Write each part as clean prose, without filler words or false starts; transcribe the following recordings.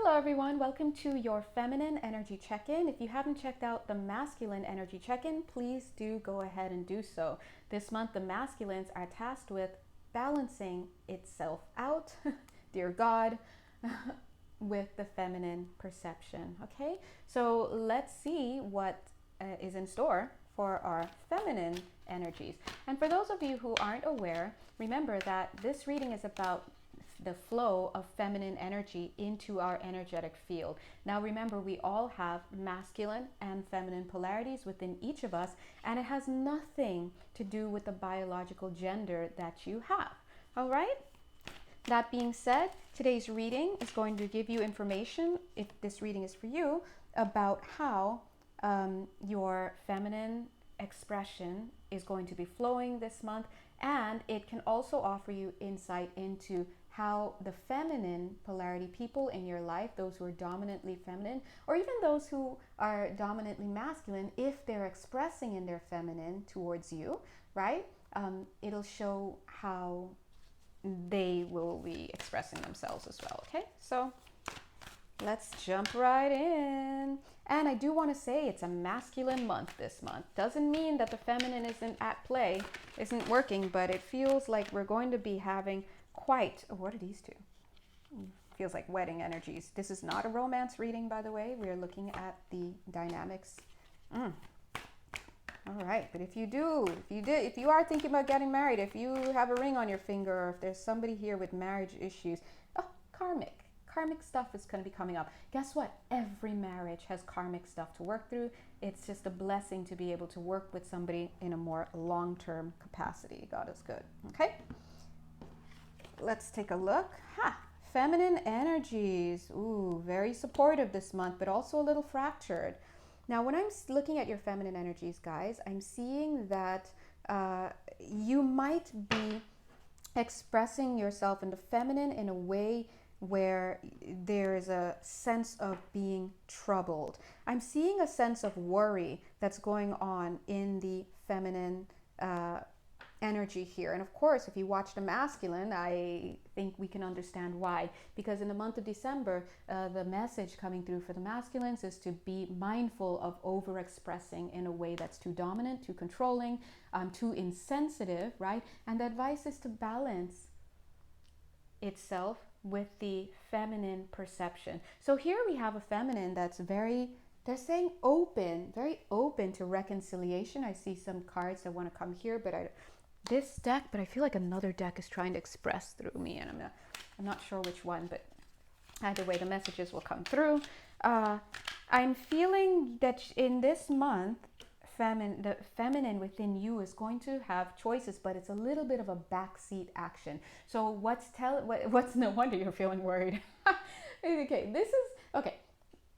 Hello everyone, welcome to your feminine energy check-in. If you haven't checked out the masculine energy check-in, please do go ahead and do so. This month the masculines are tasked with balancing itself out, dear God, with the feminine perception. Okay, so let's see what is in store for our feminine energies. And for those of you who aren't aware, remember that this reading is about the flow of feminine energy into our energetic field. Now remember, we all have masculine and feminine polarities within each of us, and it has nothing to do with the biological gender that you have. All right? That being said, today's reading is going to give you information, if this reading is for you, about how your feminine expression is going to be flowing this month, and it can also offer you insight into how the feminine polarity people in your life, those who are dominantly feminine, or even those who are dominantly masculine, if they're expressing in their feminine towards you, right? It'll show how they will be expressing themselves as well, okay? So let's jump right in. And I do want to say it's a masculine month this month. Doesn't mean that the feminine isn't at play, isn't working, but it feels like we're going to be having quite, what are these two? Feels like wedding energies. This is not a romance reading, by the way. We are looking at the dynamics. All right, but if you are thinking about getting married, if you have a ring on your finger, or if there's somebody here with marriage issues, karmic stuff is going to be coming up. Guess what? Every marriage has karmic stuff to work through. It's just a blessing to be able to work with somebody in a more long-term capacity. God is good. Okay? Let's take a look. Feminine energies. Ooh, very supportive this month, but also a little fractured. Now, when I'm looking at your feminine energies, guys, I'm seeing that you might be expressing yourself in the feminine in a way where there is a sense of being troubled. I'm seeing a sense of worry that's going on in the feminine energy here. And of course, if you watch the masculine, I think we can understand why. Because in the month of December, the message coming through for the masculines is to be mindful of overexpressing in a way that's too dominant, too controlling, too insensitive, right? And the advice is to balance itself with the feminine perception. So here we have a feminine that's they're saying very open to reconciliation. I see some cards that want to come here, but I feel like another deck is trying to express through me, and I'm not sure which one, but either way, the messages will come through. I'm feeling that in this month, the feminine within you is going to have choices, but it's a little bit of a backseat action. So what's no wonder you're feeling worried. Okay,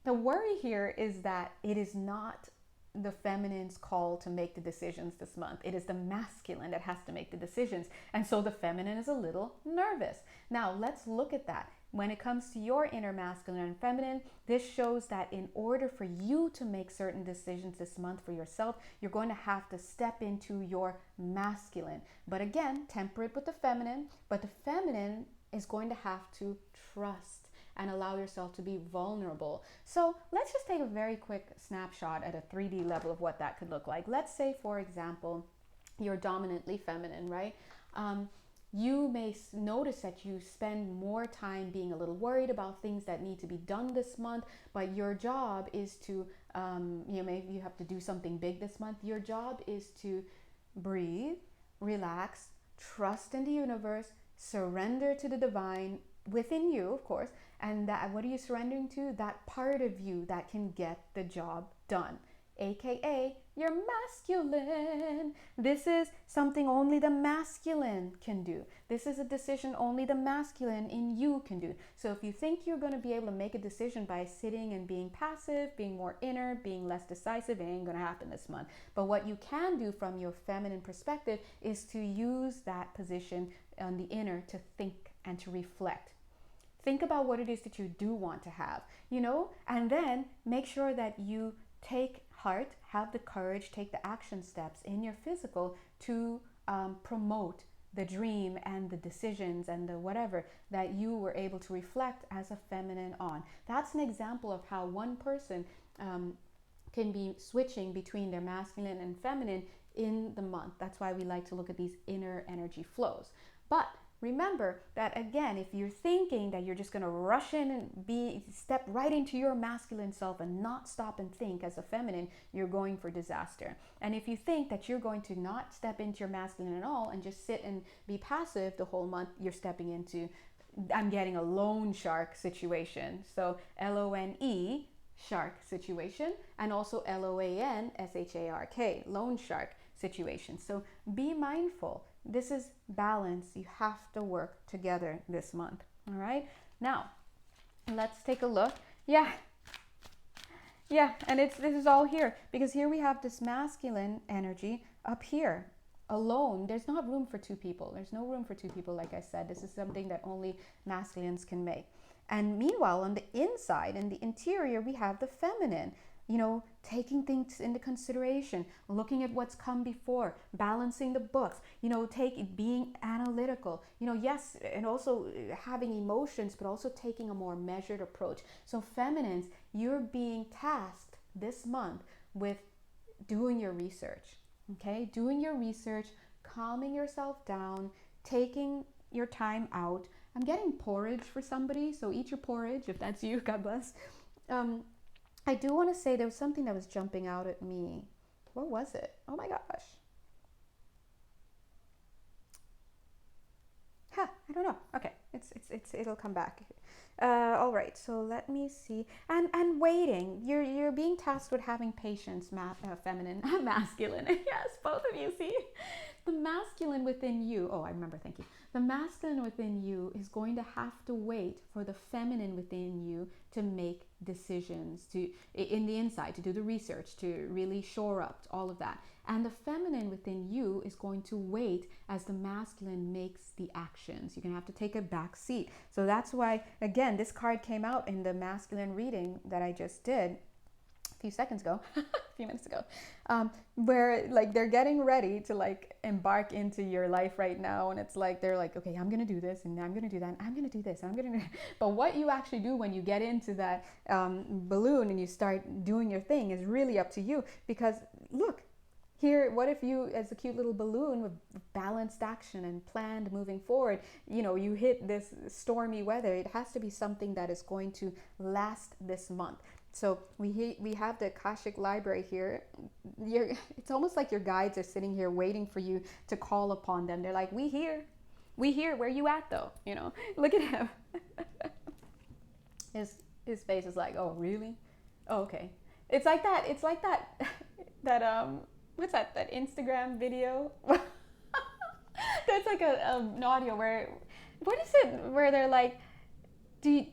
the worry here is that it is not the feminine's call to make the decisions this month. It is the masculine that has to make the decisions. And so the feminine is a little nervous. Now, let's look at that. When it comes to your inner masculine and feminine, this shows that in order for you to make certain decisions this month for yourself, you're going to have to step into your masculine. But again, temper it with the feminine, but the feminine is going to have to trust and allow yourself to be vulnerable. So let's just take a very quick snapshot at a 3D level of what that could look like. Let's say, for example, you're dominantly feminine, right? You may notice that you spend more time being a little worried about things that need to be done this month, but your job is to, maybe you have to do something big this month. Your job is to breathe, relax, trust in the universe, surrender to the divine within you, of course. And that, what are you surrendering to? That part of you that can get the job done, aka your masculine. This is something only the masculine can do. This is a decision only the masculine in you can do. So if you think you're going to be able to make a decision by sitting and being passive, being more inner, being less decisive, it ain't going to happen this month. But what you can do from your feminine perspective is to use that position on the inner to think and to reflect. Think about what it is that you do want to have, and then make sure that you take heart, have the courage, take the action steps in your physical to promote the dream and the decisions and the whatever that you were able to reflect as a feminine on. That's an example of how one person can be switching between their masculine and feminine in the month. That's why we like to look at these inner energy flows. But remember that again, if you're thinking that you're just going to rush in and step right into your masculine self and not stop and think as a feminine, you're going for disaster. And if you think that you're going to not step into your masculine at all and just sit and be passive the whole month, you're stepping into, I'm getting a loan shark situation. So LONE shark situation, and also LOANSHARK loan shark situation. So be mindful. This is balance. You have to work together this month. All right. Now, let's take a look. Yeah. And this is all here because here we have this masculine energy up here alone. There's not room for two people. There's no room for two people. Like I said, this is something that only masculines can make. And meanwhile, on the inside, in the interior, we have the feminine, taking things into consideration, looking at what's come before, balancing the books, being analytical, yes, and also having emotions, but also taking a more measured approach. So feminines, you're being tasked this month with doing your research, okay? Doing your research, calming yourself down, taking your time out. I'm getting porridge for somebody, so eat your porridge if that's you, God bless. I do want to say there was something that was jumping out at me. What was it? Oh my gosh. I don't know. Okay, it'll come back. All right, so let me see. And waiting. You're being tasked with having patience, feminine, masculine. Yes, both of you see. The masculine within you, I remember, thank you. The masculine within you is going to have to wait for the feminine within you to make decisions, in the inside, to do the research, to really shore up all of that. And the feminine within you is going to wait as the masculine makes the actions. You're going to have to take a back seat. So that's why, again, this card came out in the masculine reading that I just did a few minutes ago, where like they're getting ready to like embark into your life right now, and it's like they're like, okay, I'm gonna do this, and I'm gonna do that, and I'm gonna do this, and I'm gonna do that. But what you actually do when you get into that balloon and you start doing your thing is really up to you. Because look here, what if you, as a cute little balloon with balanced action and planned moving forward, you hit this stormy weather. It has to be something that is going to last this month. So we have the Akashic Library here. It's almost like your guides are sitting here waiting for you to call upon them. They're like, we here. Where you at though? Look at him. His face is like, oh really? Oh, okay. It's like that. What's that? That Instagram video? There's like an audio where, what is it? Where they're like, do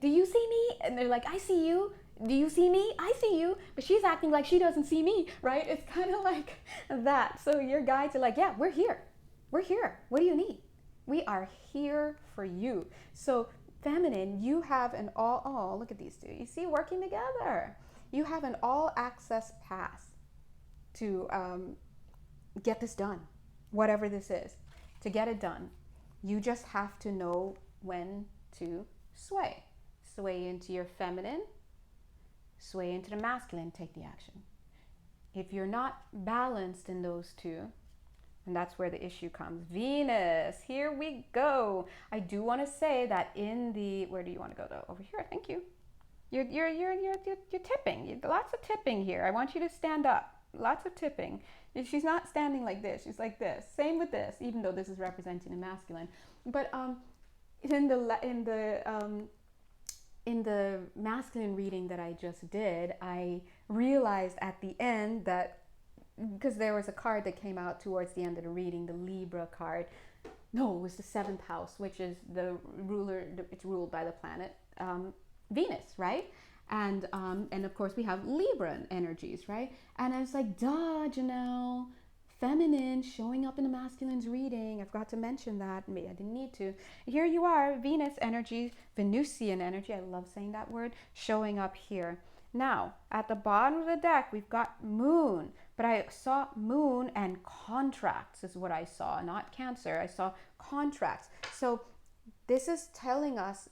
you see me? And they're like, I see you. Do you see me? I see you. But she's acting like she doesn't see me, right? It's kind of like that. So your guides are like, yeah, we're here. We're here. What do you need? We are here for you. So feminine, you have an look at these two. You see, working together. You have an all access pass to get this done, whatever this is, to get it done. You just have to know when to sway into your feminine, sway into the masculine, take the action. If you're not balanced in those two, and that's where the issue comes. Venus, here we go. I do want to say that where do you want to go though? Over here, thank you. You're tipping. Lots of tipping here. I want you to stand up. Lots of tipping. She's not standing like this. She's like this. Same with this, even though this is representing a masculine. But in the masculine reading that I just did, I realized at the end that, because there was a card that came out towards the end of the reading, the Libra card. No, it was the 7th house, which is the ruler. It's ruled by the planet Venus, right? And of course we have Libra energies, right? And I was like, duh, Janelle, feminine showing up in the masculine's reading. I forgot to mention that. Maybe I didn't need to. Here you are, Venus energy, Venusian energy. I love saying that word, showing up here. Now, at the bottom of the deck, we've got Moon, but I saw Moon and contracts is what I saw, not Cancer. I saw contracts. So this is telling us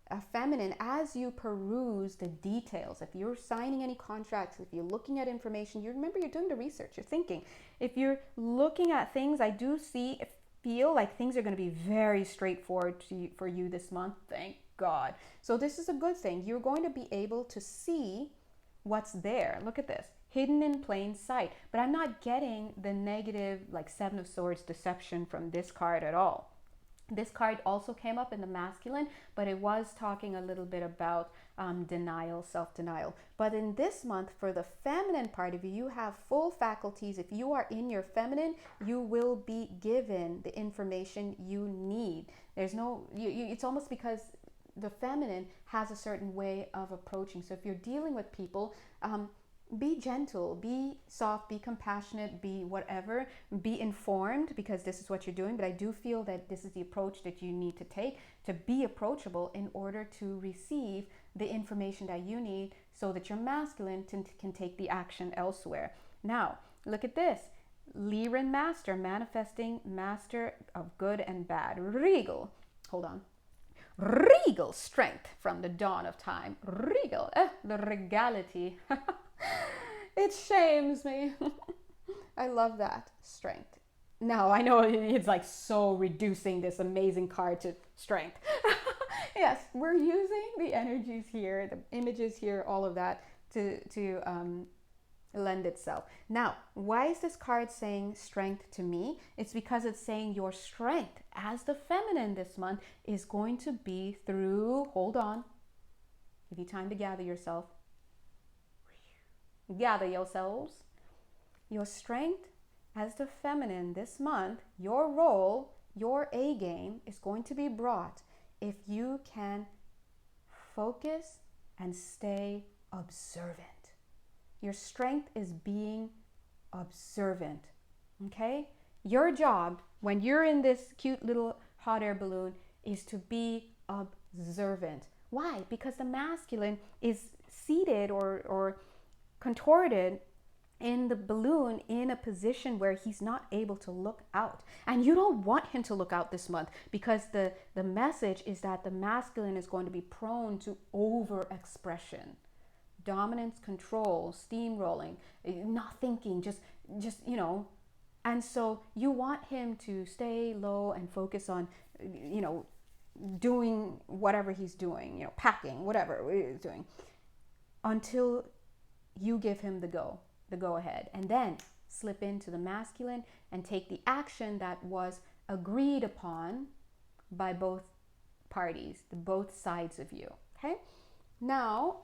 a feminine, as you peruse the details, if you're signing any contracts, if you're looking at information, you remember you're doing the research, you're thinking. If you're looking at things, I do feel like things are going to be very straightforward for you this month. Thank God. So this is a good thing. You're going to be able to see what's there. Look at this. Hidden in plain sight. But I'm not getting the negative, like Seven of Swords deception from this card at all. This card also came up in the masculine, but it was talking a little bit about denial, self-denial. But in this month, for the feminine part of you, you have full faculties. If you are in your feminine, you will be given the information you need. There's no, it's almost because the feminine has a certain way of approaching. So if you're dealing with people, be gentle, be soft, be compassionate, be whatever, be informed, because this is what you're doing. But I do feel that this is the approach that you need to take, to be approachable in order to receive the information that you need so that your masculine can take the action elsewhere. Now, look at this. Lyran Master, manifesting master of good and bad. Regal. Hold on. Regal strength from the dawn of time. Regal, the regality. It shames me. I love that. Strength. Now, I know it's like so reducing this amazing card to strength. Yes, we're using the energies here, the images here, all of that to lend itself. Now, why is this card saying strength to me? It's because it's saying your strength as the feminine this month is going to be through, hold on, give you time to gather yourself. Gather yourselves. Your strength as the feminine this month, your role, your A game is going to be brought if you can focus and stay observant. Your strength is being observant, okay? Your job when you're in this cute little hot air balloon is to be observant. Why? Because the masculine is seated or contorted in the balloon in a position where he's not able to look out. And you don't want him to look out this month, because the message is that the masculine is going to be prone to overexpression. Dominance, control, steamrolling, not thinking, just and so you want him to stay low and focus on, doing whatever he's doing, packing, whatever he's doing, until you give him the go ahead, and then slip into the masculine and take the action that was agreed upon by both parties, both sides of you. Okay, now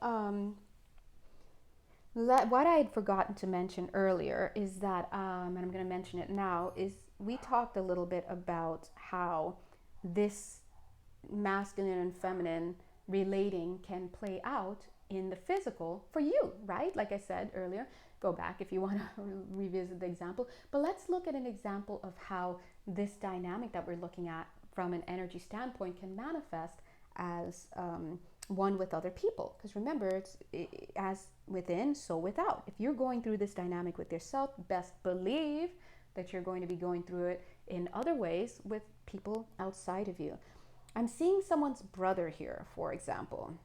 what I had forgotten to mention earlier is that, and I'm going to mention it now, is we talked a little bit about how this masculine and feminine relating can play out in the physical for you, right? Like I said earlier, go back if you want to revisit the example. But let's look at an example of how this dynamic that we're looking at from an energy standpoint can manifest as one with other people. Because remember, it's as within, so without. If you're going through this dynamic with yourself, best believe that you're going to be going through it in other ways with people outside of you. I'm seeing someone's brother here, for example.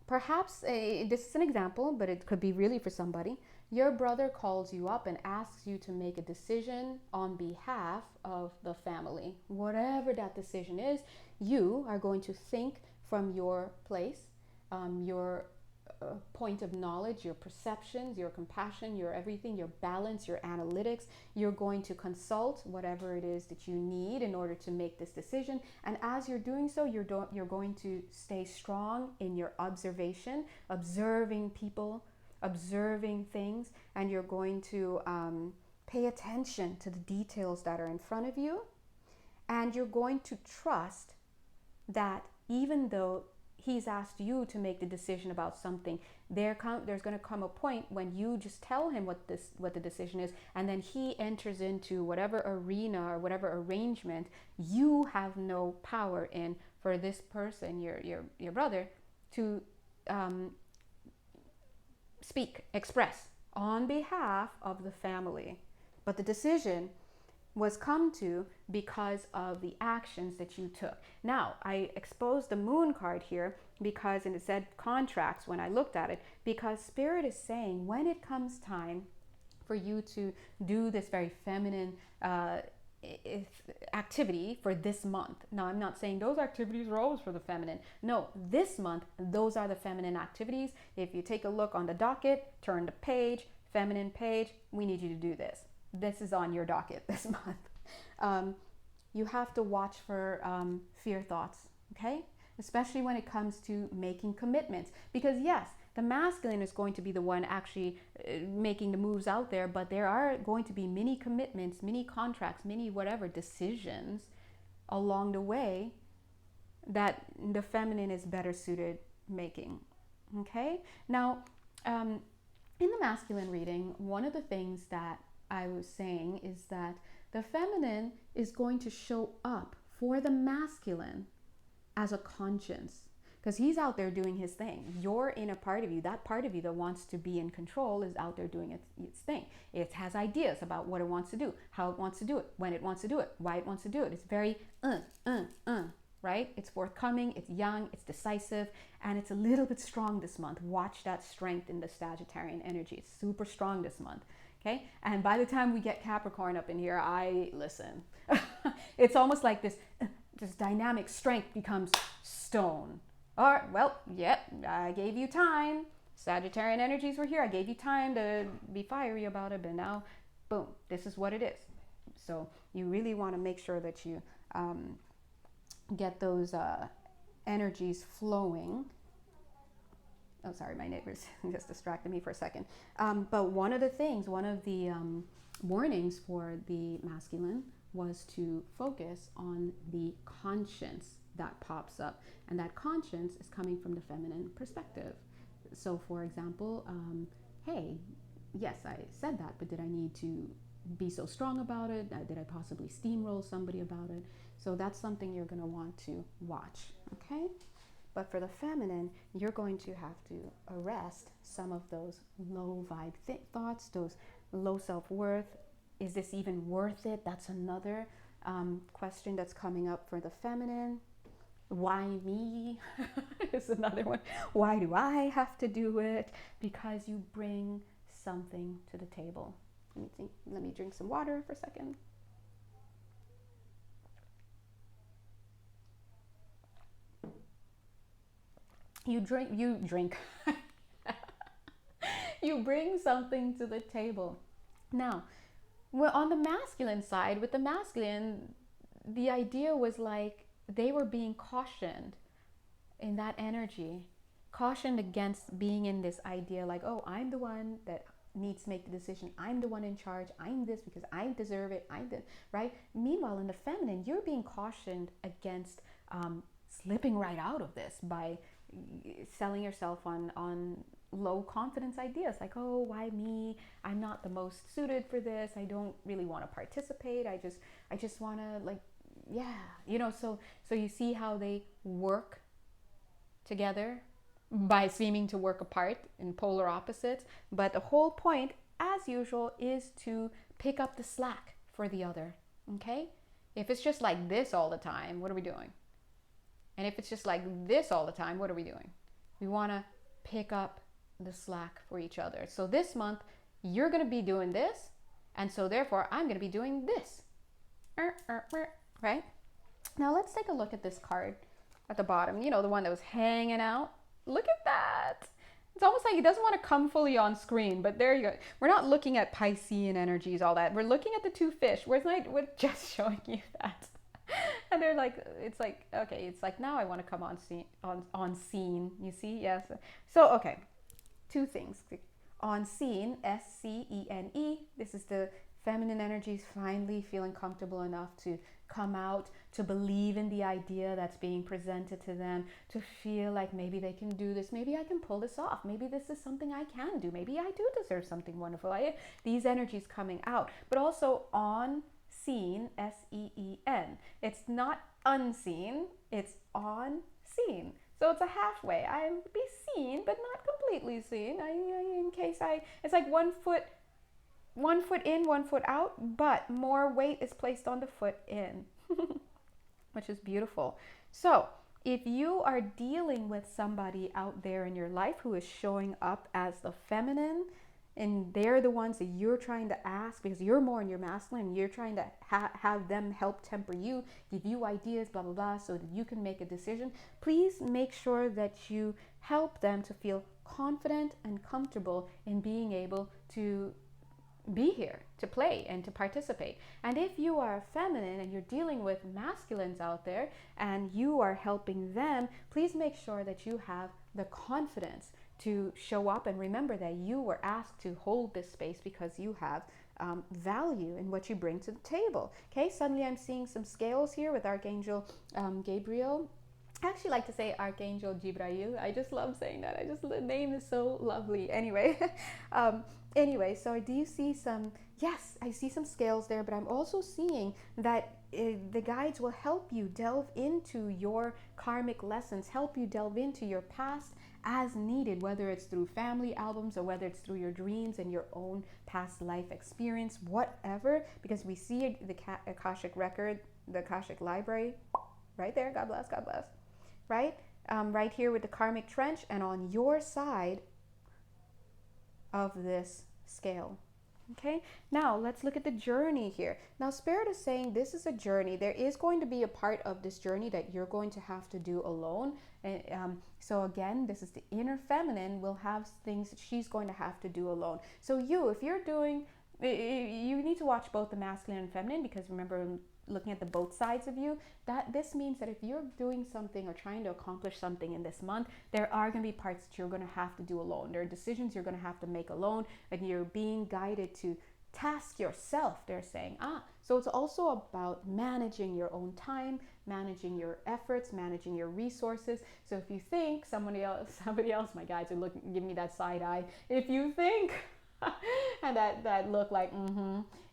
Perhaps this is an example, but it could be really for somebody. Your brother calls you up and asks you to make a decision on behalf of the family. Whatever that decision is, you are going to think from your place, your point of knowledge, your perceptions, your compassion, your everything, your balance, your analytics. You're going to consult whatever it is that you need in order to make this decision. And as you're doing so, you're going to stay strong in your observation, observing people, observing things, and you're going to pay attention to the details that are in front of you. And you're going to trust that even though he's asked you to make the decision about something. There's going to come a point when you just tell him what the decision is, and then he enters into whatever arena or whatever arrangement you have no power in for this person, your brother, to speak, express on behalf of the family. But the decision was come to because of the actions that you took. Now, I exposed the moon card here because, and it said contracts when I looked at it, because Spirit is saying when it comes time for you to do this very feminine activity for this month. Now, I'm not saying those activities are always for the feminine. No, this month, those are the feminine activities. If you take a look on the docket, turn the page, feminine page, we need you to do this. This is on your docket this month. You have to watch for fear thoughts, okay? Especially when it comes to making commitments. Because yes, the masculine is going to be the one actually making the moves out there, but there are going to be many commitments, many contracts, many whatever decisions along the way that the feminine is better suited making, okay? Now, in the masculine reading, one of the things that I was saying is that the feminine is going to show up for the masculine as a conscience, because he's out there doing his thing. You're in a part of you, that part of you that wants to be in control is out there doing its thing. It has ideas about what it wants to do, how it wants to do it, when it wants to do it, why it wants to do it. It's very right? It's forthcoming, it's young, it's decisive, and it's a little bit strong this month. Watch that strength in the Sagittarian energy. It's super strong this month. Okay, and by the time we get Capricorn up in here, listen. It's almost like this dynamic strength becomes stone. All right, well, I gave you time. Sagittarian energies were here. I gave you time to be fiery about it, but now, boom, this is what it is. So you really want to make sure that you get those energies flowing. Oh, sorry, my neighbors just distracted me for a second. But one of the warnings for the masculine was to focus on the conscience that pops up. And that conscience is coming from the feminine perspective. So, for example, hey, yes, I said that, but did I need to be so strong about it? Did I possibly steamroll somebody about it? So that's something you're going to want to watch, okay? But for the feminine, you're going to have to arrest some of those low vibe thoughts, those low self-worth. Is this even worth it? That's another question that's coming up for the feminine. Why me? Is another one. Why do I have to do it? Because you bring something to the table. Let me drink some water for a second. You drink. You bring something to the table. Now, on the masculine side, with the masculine, the idea was like they were being cautioned in that energy, cautioned against being in this idea like, oh, I'm the one that needs to make the decision. I'm the one in charge. I'm this because I deserve it. Right? Meanwhile, in the feminine, you're being cautioned against slipping right out of this by selling yourself on low confidence ideas like, oh, why me? I'm not the most suited for this. I don't really want to participate. I just want to so you see how they work together by seeming to work apart in polar opposites. But the whole point, as usual, is to pick up the slack for the other, okay? If it's just like this all the time, what are we doing? And if it's just like this all the time, what are we doing? We want to pick up the slack for each other. So this month, you're going to be doing this, and so therefore, I'm going to be doing this. Right? Now, let's take a look at this card at the bottom. You know, the one that was hanging out. Look at that. It's almost like it doesn't want to come fully on screen, but there you go. We're not looking at Piscean energies, all that. We're looking at the two fish. We're just showing you that. And they're like, it's like, okay, it's like now I want to come on scene, you see? Yes. So, okay, two things. On scene, SCENE, this is the feminine energies finally feeling comfortable enough to come out, to believe in the idea that's being presented to them, to feel like maybe they can do this, maybe I can pull this off, maybe this is something I can do, maybe I do deserve something wonderful. These energies coming out, but also on seen, S-E-E-N. It's not unseen, it's on seen. So it's a halfway. I be seen, but not completely seen. It's like 1 foot in, 1 foot out, but more weight is placed on the foot in, which is beautiful. So if you are dealing with somebody out there in your life who is showing up as the feminine, and they're the ones that you're trying to ask because you're more in your masculine, and you're trying to have them help temper you, give you ideas, blah, blah, blah, so that you can make a decision, please make sure that you help them to feel confident and comfortable in being able to be here, to play and to participate. And if you are feminine and you're dealing with masculines out there and you are helping them, please make sure that you have the confidence to show up and remember that you were asked to hold this space because you have value in what you bring to the table. Okay, suddenly I'm seeing some scales here with Archangel Gabriel. I actually like to say Archangel Jibrail. I just love saying that. The name is so lovely. Anyway, so I do see some, yes, I see some scales there, but I'm also seeing that the guides will help you delve into your karmic lessons, help you delve into your past as needed, whether it's through family albums or whether it's through your dreams and your own past life experience, whatever, because we see the Akashic record, the Akashic library right there. God bless, God bless. Right? Right here with the karmic trench and on your side of this scale. Okay, now let's look at the journey here. Now Spirit is saying this is a journey. There is going to be a part of this journey that you're going to have to do alone. And so again, this is the inner feminine will have things that she's going to have to do alone. So if you're doing, you need to watch both the masculine and feminine, because remember, looking at the both sides of you, that this means that if you're doing something or trying to accomplish something in this month, there are going to be parts that you're going to have to do alone. There are decisions you're going to have to make alone, and you're being guided to task yourself, they're saying. So it's also about managing your own time, managing your efforts, managing your resources. So if you think somebody else, my guides are giving me that side eye. If you think and that look like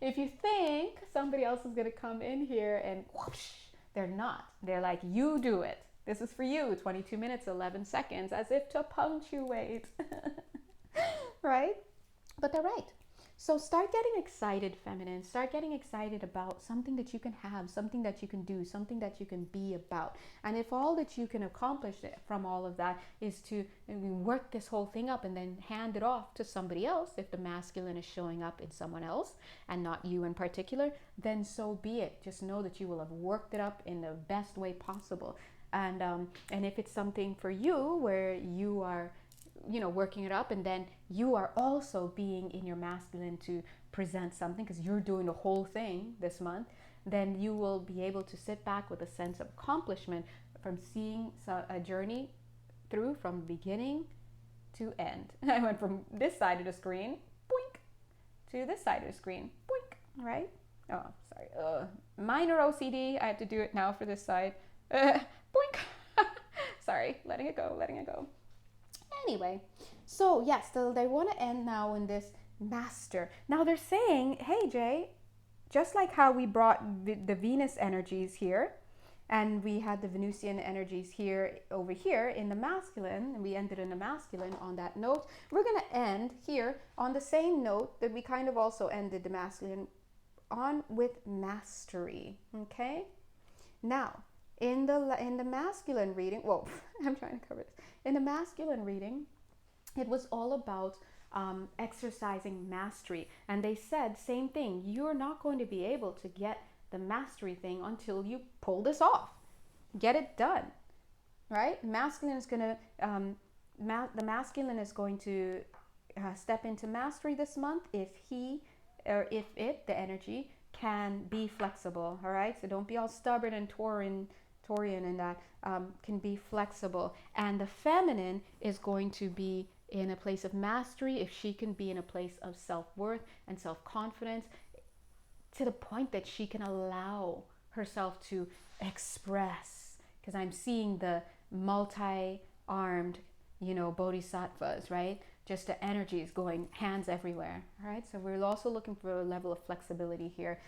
if you think somebody else is going to come in here and whoosh, they're not. They're like, you do it. This is for you. 22 minutes, 11 seconds, as if to punctuate. Right? But they're right. So start getting excited, feminine. Start getting excited about something that you can have, something that you can do, something that you can be about. And if all that you can accomplish from all of that is to work this whole thing up and then hand it off to somebody else, if the masculine is showing up in someone else and not you in particular, then so be it. Just know that you will have worked it up in the best way possible. And if it's something for you where you are working it up, and then you are also being in your masculine to present something because you're doing the whole thing this month, then you will be able to sit back with a sense of accomplishment from seeing a journey through from beginning to end. I went from this side of the screen, boink, to this side of the screen, boink, right? Oh, sorry. Minor OCD. I have to do it now for this side. Boink. Sorry, letting it go. Anyway, so yes, so they want to end now in this master. Now they're saying, hey Jay, just like how we brought the Venus energies here, and we had the Venusian energies here over here in the masculine, and we ended in the masculine on that note, we're going to end here on the same note that we kind of also ended the masculine on, with mastery. Okay, now in the masculine reading, I'm trying to cover this. In the masculine reading, it was all about exercising mastery. And they said, same thing, you're not going to be able to get the mastery thing until you pull this off. Get it done, right? Masculine is going to, the masculine is going to step into mastery this month if the energy can be flexible, all right? So don't be all stubborn and Taurian and that, can be flexible. And the feminine is going to be in a place of mastery if she can be in a place of self-worth and self-confidence to the point that she can allow herself to express, because I'm seeing the multi-armed, bodhisattvas, right? Just the energies going, hands everywhere, all right? So we're also looking for a level of flexibility here.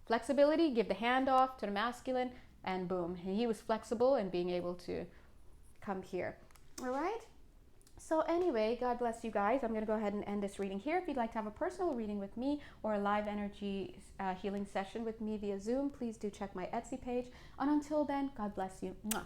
Flexibility, give the hand off to the masculine, and boom, he was flexible and being able to come here, all right? So anyway, God bless you guys. I'm going to go ahead and end this reading here. If you'd like to have a personal reading with me or a live energy healing session with me via Zoom, please do check my Etsy page. And until then, God bless you. Mwah.